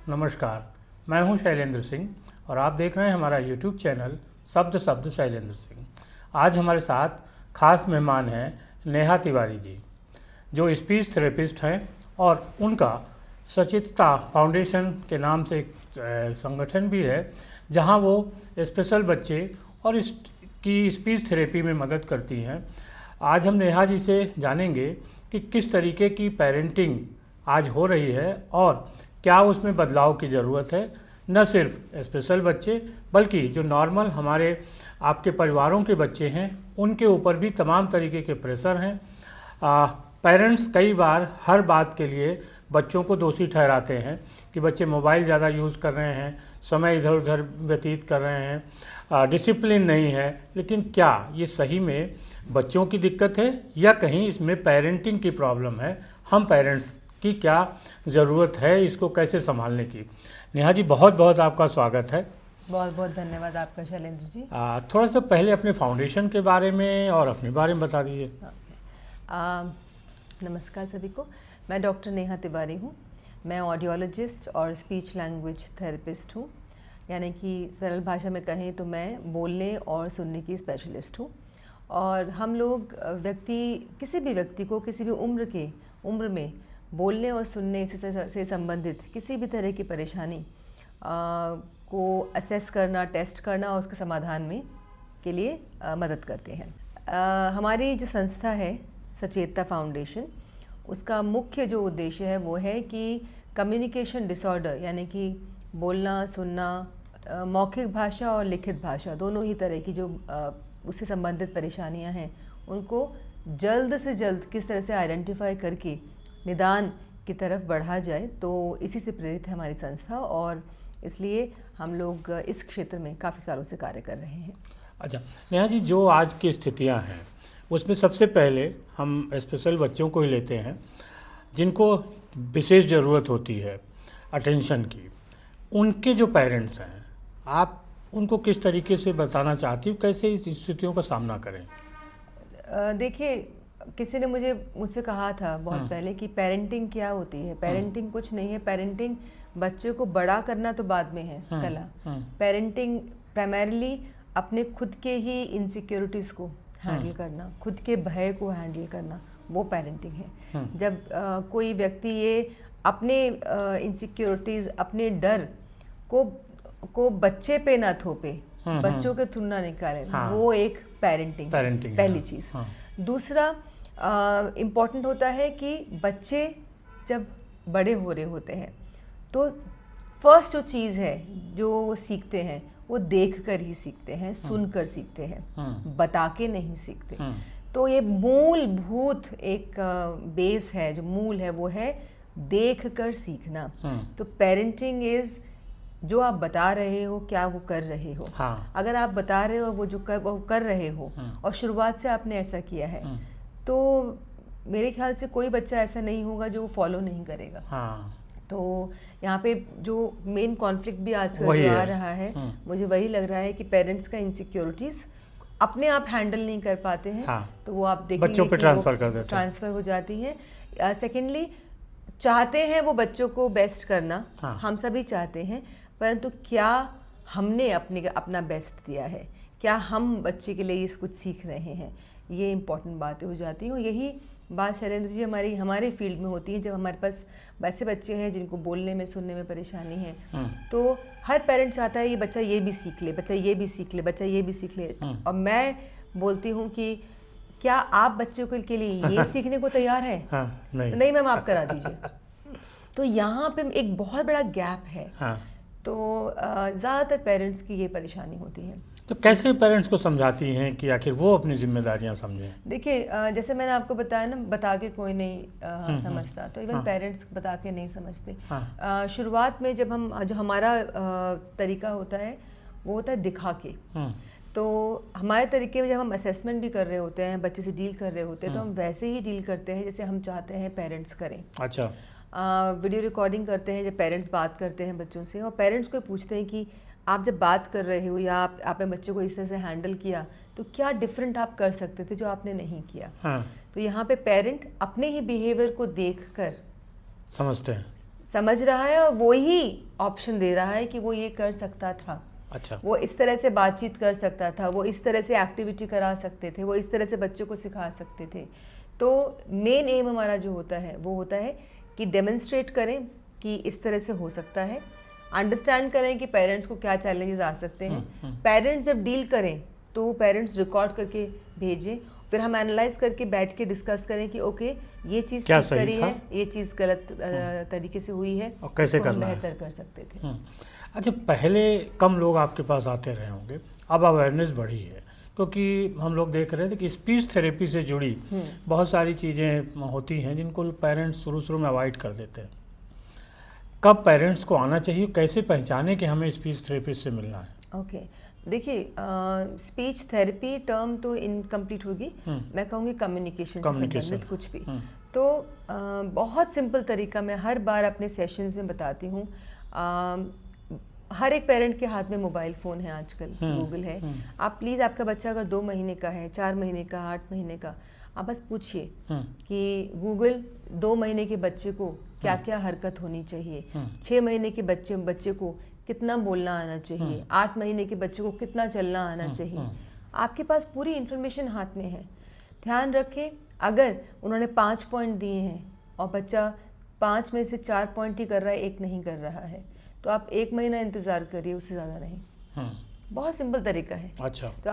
नमस्कार, मैं हूं शैलेंद्र सिंह और आप देख रहे हैं हमारा YouTube चैनल शब्द शब्द शैलेंद्र सिंह। आज हमारे साथ खास मेहमान हैं नेहा तिवारी जी, जो स्पीच थेरेपिस्ट हैं और उनका सचेतता फाउंडेशन के नाम से एक संगठन भी है, जहां वो स्पेशल बच्चे और इसकी स्पीच थेरेपी में मदद करती हैं। आज हम नेहा जी से जानेंगे कि किस तरीके की पेरेंटिंग आज हो रही है और क्या उसमें बदलाव की ज़रूरत है। न सिर्फ स्पेशल बच्चे बल्कि जो नॉर्मल हमारे आपके परिवारों के बच्चे हैं उनके ऊपर भी तमाम तरीके के प्रेशर हैं। पेरेंट्स कई बार हर बात के लिए बच्चों को दोषी ठहराते हैं कि बच्चे मोबाइल ज़्यादा यूज़ कर रहे हैं, समय इधर उधर व्यतीत कर रहे हैं, डिसिप्लिन नहीं है। लेकिन क्या ये सही में बच्चों की दिक्कत है या कहीं इसमें पेरेंटिंग की प्रॉब्लम है? हम पेरेंट्स की क्या ज़रूरत है इसको कैसे संभालने की? नेहा जी, बहुत बहुत आपका स्वागत है। बहुत बहुत धन्यवाद आपका शैलेंद्र जी। थोड़ा सा पहले अपने फाउंडेशन के बारे में और अपने बारे में बता दीजिए। नमस्कार सभी को, मैं डॉक्टर नेहा तिवारी हूँ। मैं ऑडियोलॉजिस्ट और स्पीच लैंग्वेज थेरेपिस्ट हूँ, यानी कि सरल भाषा में कहें तो मैं बोलने और सुनने की स्पेशलिस्ट हूँ। और हम लोग किसी भी व्यक्ति को किसी भी उम्र में बोलने और सुनने से संबंधित किसी भी तरह की परेशानी को असेस करना, टेस्ट करना और उसके समाधान में के लिए मदद करते हैं। हमारी जो संस्था है सचेतता फाउंडेशन, उसका मुख्य जो उद्देश्य है वो है कि कम्युनिकेशन डिसऑर्डर यानी कि बोलना, सुनना, मौखिक भाषा और लिखित भाषा दोनों ही तरह की जो उससे संबंधित परेशानियां हैं उनको जल्द से जल्द किस तरह से आइडेंटिफाई करके निदान की तरफ बढ़ा जाए। तो इसी से प्रेरित है हमारी संस्था और इसलिए हम लोग इस क्षेत्र में काफ़ी सालों से कार्य कर रहे हैं। अच्छा नेहा जी, जो आज की स्थितियां हैं उसमें सबसे पहले हम स्पेशल बच्चों को ही लेते हैं जिनको विशेष ज़रूरत होती है अटेंशन की। उनके जो पेरेंट्स हैं, आप उनको किस तरीके से बताना चाहती हूँ कैसे इस स्थितियों का सामना करें? देखिए, किसी ने मुझसे कहा था बहुत पहले कि पेरेंटिंग क्या होती है। पेरेंटिंग कुछ नहीं है। पेरेंटिंग बच्चे को बड़ा करना तो बाद में है कला। पेरेंटिंग प्राइमरीली अपने खुद के ही इनसिक्योरिटीज़ को हैंडल करना, खुद के भय को हैंडल करना, वो पेरेंटिंग है। जब कोई व्यक्ति ये अपने इनसिक्योरिटीज़, अपने डर को बच्चे पे ना थोपे, बच्चों के थ्रू ना निकाले, वो एक पेरेंटिंग पहली चीज़। दूसरा इम्पॉर्टेंट होता है कि बच्चे जब बड़े हो रहे होते हैं तो फर्स्ट जो चीज़ है जो वो सीखते हैं वो देख कर ही सीखते हैं, सुन कर सीखते हैं, बता के नहीं सीखते। तो ये मूलभूत एक बेस है, जो मूल है वो है देख कर सीखना। तो पेरेंटिंग इज़ जो आप बता रहे हो क्या वो कर रहे हो। अगर आप बता रहे हो वो कर रहे हो और शुरुआत से आपने ऐसा किया है तो मेरे ख्याल से कोई बच्चा ऐसा नहीं होगा जो फॉलो नहीं करेगा। तो यहाँ पे जो मेन कॉन्फ्लिक्ट भी आजकल जो आ रहा है, मुझे वही लग रहा है कि पेरेंट्स का इनसिक्योरिटीज़ अपने आप हैंडल नहीं कर पाते हैं। तो वो आप देखेंगे बच्चों पे ट्रांसफ़र हो जाती है। सेकेंडली, चाहते हैं वो बच्चों को बेस्ट करना, हम सभी चाहते हैं, परंतु क्या हमने अपना बेस्ट दिया है? क्या हम बच्चे के लिए कुछ सीख रहे हैं? ये इम्पॉर्टेंट बातें हो जाती हैं। और यही बात शैलेंद्र जी हमारे फील्ड में होती है। जब हमारे पास वैसे बच्चे हैं जिनको बोलने में, सुनने में परेशानी है, तो हर पेरेंट चाहता है ये बच्चा ये भी सीख ले, बच्चा ये भी सीख ले, बच्चा ये भी सीख ले। और मैं बोलती हूँ कि क्या आप बच्चों के लिए ये सीखने को तैयार है? नहीं मैम, आप करा दीजिए। तो यहाँ पे एक बहुत बड़ा गैप है। तो ज़्यादातर पेरेंट्स की ये परेशानी होती है। तो कैसे पेरेंट्स को समझाती हैं कि आखिर वो अपनी जिम्मेदारियां समझें? देखिए, जैसे मैंने आपको बताया ना, बता के कोई नहीं समझता, तो इवन पेरेंट्स बता के नहीं समझते। शुरुआत में जो हमारा तरीका होता है वो होता है दिखा के। तो हमारे तरीके में जब हम असेसमेंट भी कर रहे होते हैं, बच्चे से डील कर रहे होते हैं, तो हम वैसे ही डील करते हैं जैसे हम चाहते हैं पेरेंट्स करें। अच्छा। वीडियो रिकॉर्डिंग करते हैं जब पेरेंट्स बात करते हैं बच्चों से, और पेरेंट्स को पूछते हैं कि आप जब बात कर रहे हो या आपने बच्चे को इस तरह से हैंडल किया तो क्या डिफरेंट आप कर सकते थे जो आपने नहीं किया। तो यहाँ पे पेरेंट अपने ही बिहेवियर को देखकर समझते हैं, समझ रहा है और वो ही ऑप्शन दे रहा है कि वो ये कर सकता था। अच्छा, वो इस तरह से बातचीत कर सकता था, वो इस तरह से एक्टिविटी करा सकते थे, वो इस तरह से बच्चों को सिखा सकते थे। तो मेन एम हमारा जो होता है वो होता है कि डेमोन्स्ट्रेट करें कि इस तरह से हो सकता है, अंडरस्टैंड करें कि पेरेंट्स को क्या चैलेंजेस आ सकते हैं। पेरेंट्स जब डील करें तो पेरेंट्स रिकॉर्ड करके भेजें, फिर हम एनालाइज करके बैठ के डिस्कस करें कि ओके ये चीज़ ठीक करी है, ये चीज़ गलत तरीके से हुई है और कैसे करना है, बेहतर कर सकते थे। अच्छा, पहले कम लोग आपके पास आते रहे होंगे, अब अवेयरनेस बढ़ी है, क्योंकि हम लोग देख रहे थे कि स्पीच थेरेपी से जुड़ी बहुत सारी चीज़ें होती हैं जिनको पेरेंट्स शुरू में अवॉइड कर देते हैं। कब पेरेंट्स को आना चाहिए, कैसे पहचाने कि हमें स्पीच थेरेपिस्ट से मिलना है? ओके, देखिए स्पीच थेरेपी टर्म तो इनकम्प्लीट होगी, मैं कहूँगी कम्युनिकेशन से संबंधित कुछ भी। तो बहुत सिंपल तरीका मैं हर बार अपने सेशंस में बताती हूँ। हर एक पेरेंट के हाथ में मोबाइल फ़ोन है आजकल, गूगल है। आप प्लीज़, आपका बच्चा अगर 2 महीने का है, 4 महीने का, 8 महीने का, आप बस पूछिए कि गूगल 2 महीने के बच्चे को क्या क्या हरकत होनी चाहिए, 6 महीने के बच्चे को कितना बोलना आना चाहिए, 8 महीने के बच्चे को कितना चलना आना चाहिए। आपके पास पूरी इन्फॉर्मेशन हाथ में है। ध्यान रखें, अगर उन्होंने 5 पॉइंट दिए हैं और बच्चा 5 में से 4 पॉइंट ही कर रहा है, 1 नहीं कर रहा है, तो आप 1 महीना इंतज़ार करिए, उससे ज़्यादा नहीं। बहुत सिंपल तरीका है। अच्छा, तो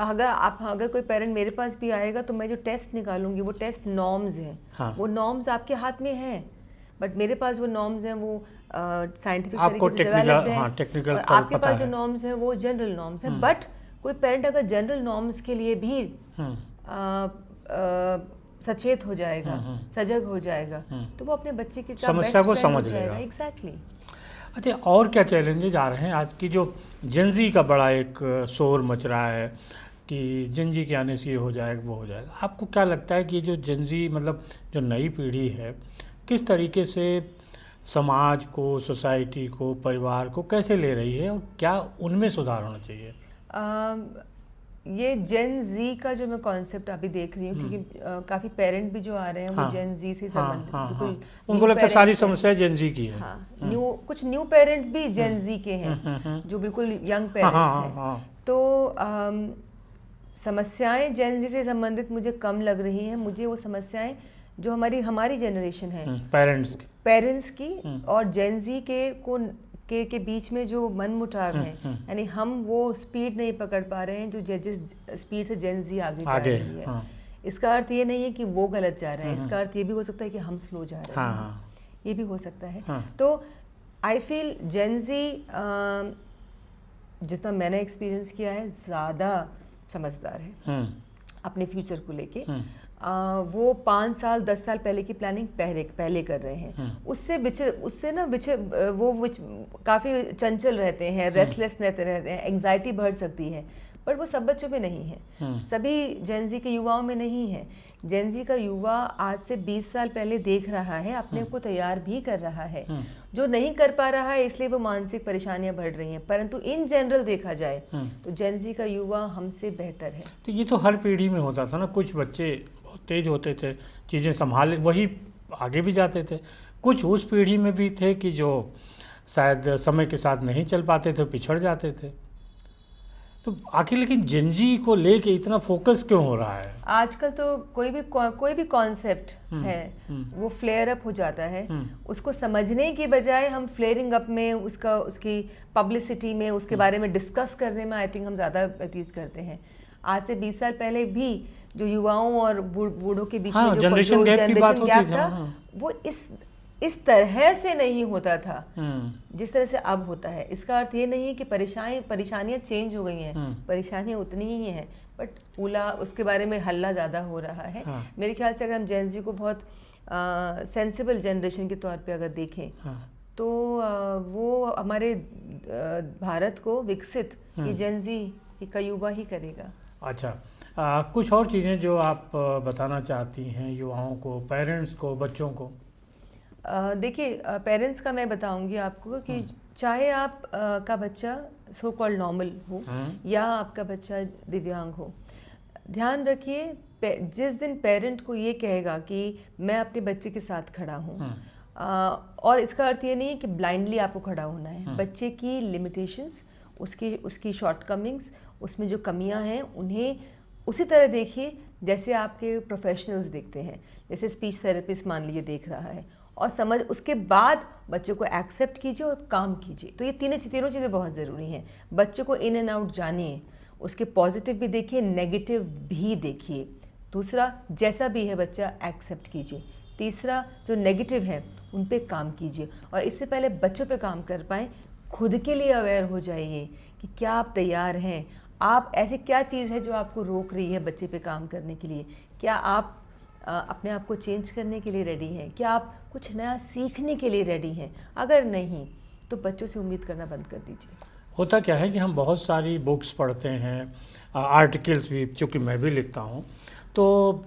अगर कोई पेरेंट मेरे पास भी आएगा तो मैं जो टेस्ट निकालूंगी वो टेस्ट नॉर्म्स हैं। हाँ। वो नॉर्म्स आपके हाथ में हैं, बट मेरे पास वो नॉर्म्स हैं वो साइंटिफिक आपको तरीके से डेवलप्ड हैं। हाँ, टेक्निकल और आपके पास जो नॉर्म्स हैं वो जनरल नॉर्म्स हैं। बट कोई पेरेंट अगर जनरल नॉर्म्स के लिए भी सचेत हो जाएगा, सजग हो जाएगा, तो वो अपने बच्चे की समस्या को समझ लेगा। एग्जैक्टली। अच्छा, और क्या चैलेंजेज आ रहे हैं? आज की जो जेनजी का बड़ा एक शोर मच रहा है कि जेनजी के आने से ये हो जाएगा, वो हो जाएगा। आपको क्या लगता है कि ये जो जेनजी, मतलब जो नई पीढ़ी है, किस तरीके से समाज को, सोसाइटी को, परिवार को कैसे ले रही है और क्या उनमें सुधार होना चाहिए? ये जेन जी का जो मैं कॉन्सेप्ट अभी देख रही हूँ, क्योंकि काफ़ी पेरेंट भी जो आ रहे हैं वो जेन जी से संबंधित, बिल्कुल उनको लगता है सारी समस्या जेन जी की है। हाँ, कुछ न्यू पेरेंट्स भी जेन जी के हैं जो बिल्कुल यंग पेरेंट्स हैं। तो समस्याएं जेन जी से संबंधित मुझे कम लग रही हैं। मुझे वो समस्याएं जो हमारी जनरेशन है, पेरेंट्स की और जेन जी के बीच में जो मन मुटाव है, यानी हम वो स्पीड नहीं पकड़ पा रहे हैं जो जिस स्पीड से जेन जी आगे जा रही है। इसका अर्थ ये नहीं है कि वो गलत जा रहा है, इसका अर्थ ये भी हो सकता है कि हम स्लो जा रहे हैं, ये भी हो सकता है। तो आई फील जेन जी, जितना मैंने एक्सपीरियंस किया है, ज़्यादा समझदार है अपने फ्यूचर को लेके। वो 5 साल 10 साल पहले की प्लानिंग पहले कर रहे हैं। उससे ना वो काफ़ी चंचल रहते हैं, रेस्टलेस रहते हैं, एंग्जाइटी बढ़ सकती है, पर वो सब बच्चों में नहीं है, सभी जेनजी के युवाओं में नहीं है। जेनजी का युवा आज से 20 साल पहले देख रहा है, अपने को तैयार भी कर रहा है। जो नहीं कर पा रहा है इसलिए वो मानसिक परेशानियां बढ़ रही हैं, परंतु इन जनरल देखा जाए तो जेनजी का युवा हमसे बेहतर है। तो ये तो हर पीढ़ी में होता था ना, कुछ बच्चे बहुत तेज होते थे, चीज़ें संभाल वही आगे भी जाते थे। कुछ उस पीढ़ी में भी थे कि जो शायद समय के साथ नहीं चल पाते थे, पिछड़ जाते थे। तो आखिर लेकिन जेनजी को लेके इतना फोकस क्यों हो रहा है? आजकल तो कोई भी कॉन्सेप्ट है वो फ्लेयर अप हो जाता है। उसको समझने की बजाय हम फ्लेयरिंग अप में, उसकी पब्लिसिटी में, उसके बारे में डिस्कस करने में आई थिंक हम ज़्यादा व्यतीत करते हैं। आज से 20 साल पहले भी जो युवाओं और बूढ़ों के बीच में जो जनरेशन गैप था, वो इस तरह से नहीं होता था जिस तरह से अब होता है। इसका अर्थ ये नहीं है कि परेशानियां चेंज हो गई हैं, परेशानियां उतनी ही हैं, बट उसके बारे में हल्ला ज़्यादा हो रहा है। मेरे ख्याल से अगर हम जेन जी को बहुत सेंसिबल जनरेशन के तौर पे अगर देखें तो वो हमारे भारत को विकसित ये जेन जी का युवा ही करेगा। अच्छा, कुछ और चीज़ें जो आप बताना चाहती हैं युवाओं को, पेरेंट्स को, बच्चों को? देखिए, पेरेंट्स का मैं बताऊंगी आपको कि चाहे आप का बच्चा सो कॉल्ड नॉर्मल हो या आपका बच्चा दिव्यांग हो, ध्यान रखिए जिस दिन पेरेंट को ये कहेगा कि मैं अपने बच्चे के साथ खड़ा हूँ, और इसका अर्थ ये नहीं है कि ब्लाइंडली आपको खड़ा होना है। बच्चे की लिमिटेशंस, उसकी शॉर्टकमिंग्स, उसमें जो कमियां हैं उन्हें उसी तरह देखिए जैसे आपके प्रोफेशनल्स देखते हैं। जैसे स्पीच थेरेपिस्ट मान लीजिए देख रहा है, और समझ उसके बाद बच्चों को एक्सेप्ट कीजिए और काम कीजिए। तो ये तीनों चीज़ें बहुत ज़रूरी हैं। बच्चों को इन एंड आउट जानिए, उसके पॉजिटिव भी देखिए, नेगेटिव भी देखिए। दूसरा, जैसा भी है बच्चा एक्सेप्ट कीजिए। तीसरा, जो नेगेटिव है उन पे काम कीजिए, और इससे पहले बच्चों पे काम कर पाएँ खुद के लिए अवेयर हो जाइए कि क्या आप तैयार हैं, आप ऐसी क्या चीज़ है जो आपको रोक रही है बच्चे पे काम करने के लिए। क्या आप अपने आप को चेंज करने के लिए रेडी हैं, क्या आप कुछ नया सीखने के लिए रेडी हैं। अगर नहीं तो बच्चों से उम्मीद करना बंद कर दीजिए। होता क्या है कि हम बहुत सारी बुक्स पढ़ते हैं, आर्टिकल्स भी, चूँकि मैं भी लिखता हूँ, तो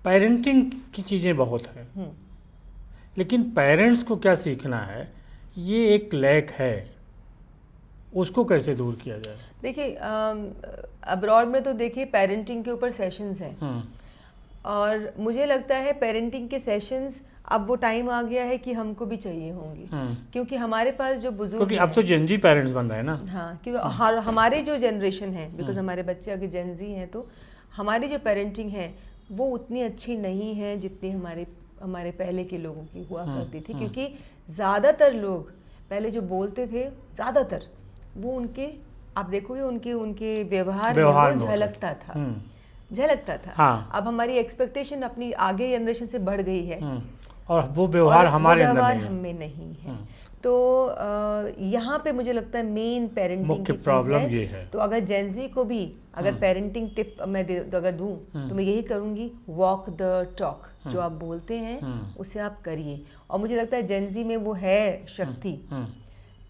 पेरेंटिंग की चीज़ें बहुत हैं, लेकिन पेरेंट्स को क्या सीखना है, ये एक लैक है, उसको कैसे दूर किया जाए। देखिए अब्रॉड में तो देखिए पेरेंटिंग के ऊपर सेशंस हैं, और मुझे लगता है पेरेंटिंग के सेशंस अब वो टाइम आ गया है कि हमको भी चाहिए होंगे, क्योंकि हमारे पास जो बुजुर्ग, क्योंकि अब तो जेनजी पेरेंट्स बन रहे हैं ना। हाँ, क्योंकि हमारे जो जनरेशन है, बिकॉज हमारे बच्चे अगर जेनजी हैं, तो हमारी जो पेरेंटिंग है वो उतनी अच्छी नहीं है जितनी हमारे पहले के लोगों की हुआ करती थी। क्योंकि ज़्यादातर लोग पहले जो बोलते थे, ज़्यादातर वो उनके, आप देखोगे उनके व्यवहार में झलकता था। हाँ। अब हमारी एक्सपेक्टेशन अपनी आगे जनरेशन से बढ़ गई है, और वो व्यवहार हमारे अंदर नहीं है, हमें नहीं है। तो यहाँ पे मुझे लगता है मेन पेरेंटिंग की प्रॉब्लम ये है। तो अगर जेनजी को भी अगर पेरेंटिंग टिप मैं अगर दूं, तो मैं यही करूँगी, वॉक द टॉक। जो आप बोलते हैं उसे आप करिए, और मुझे लगता है जेनजी में वो है शक्ति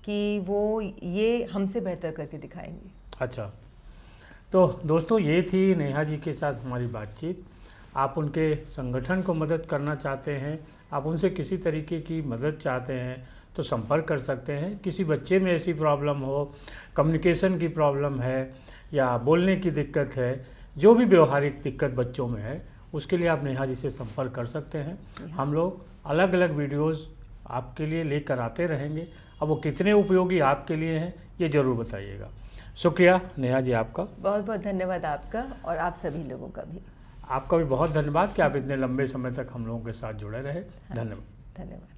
कि वो ये हमसे बेहतर करके दिखाएंगे। अच्छा, तो दोस्तों ये थी नेहा जी के साथ हमारी बातचीत। आप उनके संगठन को मदद करना चाहते हैं, आप उनसे किसी तरीके की मदद चाहते हैं तो संपर्क कर सकते हैं। किसी बच्चे में ऐसी प्रॉब्लम हो, कम्युनिकेशन की प्रॉब्लम है या बोलने की दिक्कत है, जो भी व्यवहारिक दिक्कत बच्चों में है, उसके लिए आप नेहा जी से संपर्क कर सकते हैं। हम लोग अलग अलग वीडियोज़ आपके लिए लेकर आते रहेंगे। अब वो कितने उपयोगी आपके लिए हैं ये ज़रूर बताइएगा। शुक्रिया नेहा जी आपका। बहुत बहुत धन्यवाद आपका, और आप सभी लोगों का भी। आपका भी बहुत धन्यवाद कि आप इतने लंबे समय तक हम लोगों के साथ जुड़े रहे। धन्यवाद। धन्यवाद।